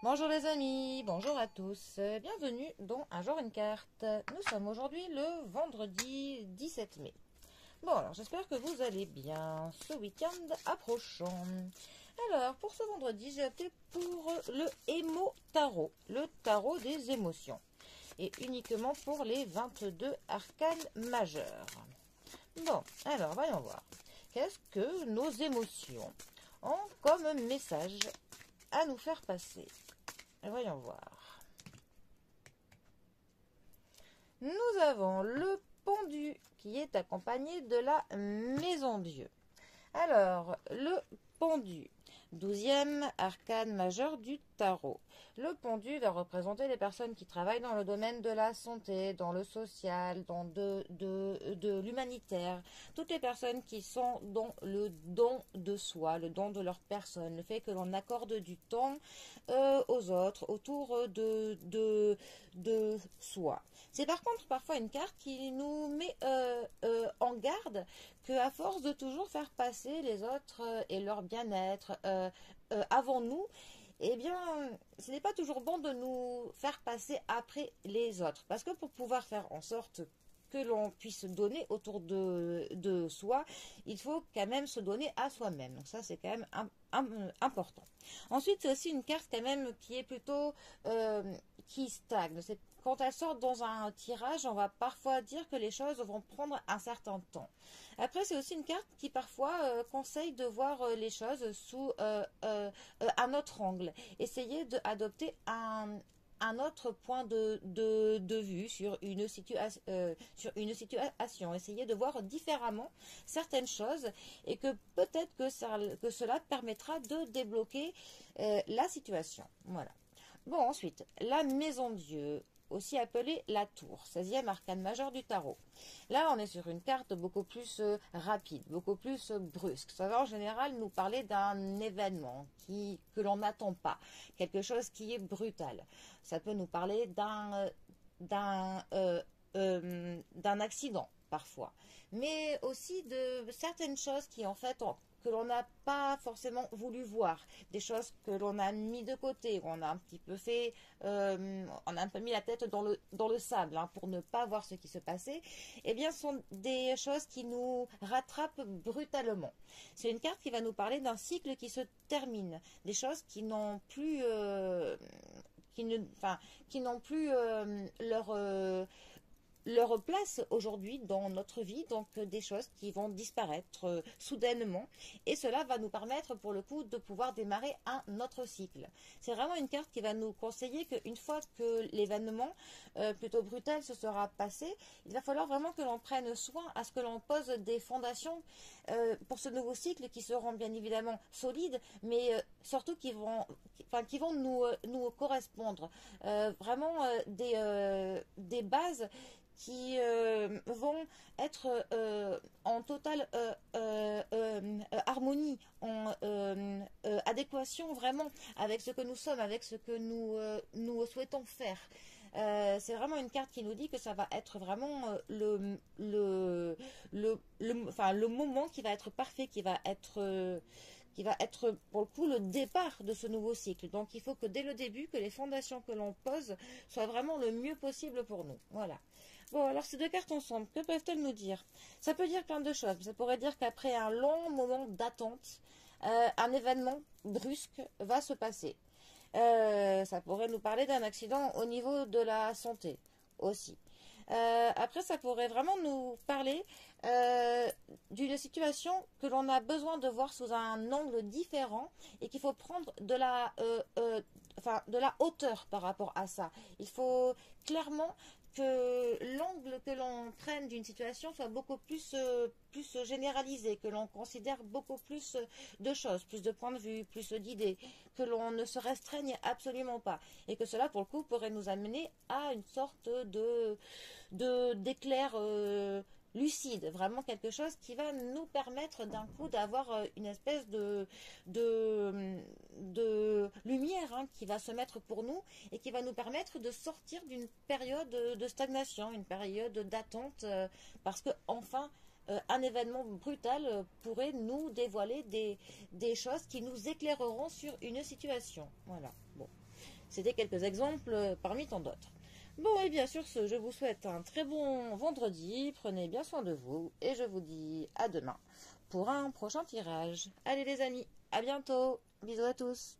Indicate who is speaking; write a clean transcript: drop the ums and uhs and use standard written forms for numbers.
Speaker 1: Bonjour les amis, bonjour à tous, bienvenue dans Un jour une carte. Nous sommes aujourd'hui le vendredi 17 mai. Bon alors j'espère que vous allez bien, ce week-end approchant. Alors pour ce vendredi j'ai opté pour le Émo Tarot, le tarot des émotions. Et uniquement pour les 22 arcanes majeures. Bon, alors voyons voir. Qu'est-ce que nos émotions ont comme message à nous faire passer? Voyons voir. Nous avons le pendu qui est accompagné de la maison Dieu. Alors, le pendu, 12e arcane majeur du tarot. Le pendu va représenter les personnes qui travaillent dans le domaine de la santé, dans le social, dans de l'humanitaire. Toutes les personnes qui sont dans le don de soi, le don de leur personne, le fait que l'on accorde du temps aux autres, autour de soi. C'est par contre parfois une carte qui nous met en garde qu'à force de toujours faire passer les autres et leur bien-être avant nous, eh bien, ce n'est pas toujours bon de nous faire passer après les autres. Parce que pour pouvoir faire en sorte que l'on puisse donner autour de soi, il faut quand même se donner à soi-même. Donc ça, c'est quand même important. Ensuite, c'est aussi une carte quand même qui est plutôt qui stagne. C'est quand elle sort dans un tirage, on va parfois dire que les choses vont prendre un certain temps. Après, c'est aussi une carte qui parfois conseille de voir les choses sous un autre angle. Essayez d'adopter un autre point de vue sur une situation. Essayez de voir différemment certaines choses et que peut-être que cela permettra de débloquer la situation. Voilà. Bon, ensuite, la maison Dieu, aussi appelée la tour, 16e arcane majeur du tarot. Là, on est sur une carte beaucoup plus rapide, beaucoup plus brusque. Ça va en général nous parler d'un événement que l'on n'attend pas, quelque chose qui est brutal. Ça peut nous parler d'un accident parfois, mais aussi de certaines choses qui en fait que l'on n'a pas forcément voulu voir, des choses que l'on a mis de côté, on a un petit peu fait, on a un peu mis la tête dans le sable hein, pour ne pas voir ce qui se passait, eh bien ce sont des choses qui nous rattrapent brutalement. C'est une carte qui va nous parler d'un cycle qui se termine, des choses qui n'ont plus, qui n'ont plus leur place aujourd'hui dans notre vie, donc des choses qui vont disparaître soudainement, et cela va nous permettre pour le coup de pouvoir démarrer un autre cycle. C'est vraiment une carte qui va nous conseiller qu'une fois que l'événement plutôt brutal se sera passé, il va falloir vraiment que l'on prenne soin à ce que l'on pose des fondations pour ce nouveau cycle qui seront bien évidemment solides, mais surtout qui vont nous correspondre. Vraiment des bases qui vont être en totale harmonie, en adéquation vraiment avec ce que nous sommes, avec ce que nous souhaitons faire. C'est vraiment une carte qui nous dit que ça va être vraiment le moment qui va être parfait, qui va être pour le coup le départ de ce nouveau cycle. Donc il faut que dès le début, que les fondations que l'on pose soient vraiment le mieux possible pour nous. Voilà. Bon, alors ces deux cartes ensemble, que peuvent-elles nous dire? Ça peut dire plein de choses. Ça pourrait dire qu'après un long moment d'attente, un événement brusque va se passer. Ça pourrait nous parler d'un accident au niveau de la santé aussi. Après, ça pourrait vraiment nous parler d'une situation que l'on a besoin de voir sous un angle différent et qu'il faut prendre de la hauteur par rapport à ça. Il faut clairement que l'angle que l'on prenne d'une situation soit beaucoup plus généralisé, que l'on considère beaucoup plus de choses, plus de points de vue, plus d'idées, que l'on ne se restreigne absolument pas. Et que cela, pour le coup, pourrait nous amener à une sorte d'éclair lucide, vraiment quelque chose qui va nous permettre d'un coup d'avoir une espèce de lumière hein, qui va se mettre pour nous et qui va nous permettre de sortir d'une période de stagnation, une période d'attente, parce que enfin un événement brutal pourrait nous dévoiler des choses qui nous éclaireront sur une situation. Voilà. Bon, c'était quelques exemples parmi tant d'autres. Bon, et bien sur ce, je vous souhaite un très bon vendredi. Prenez bien soin de vous et je vous dis à demain pour un prochain tirage. Allez les amis, à bientôt. Bisous à tous.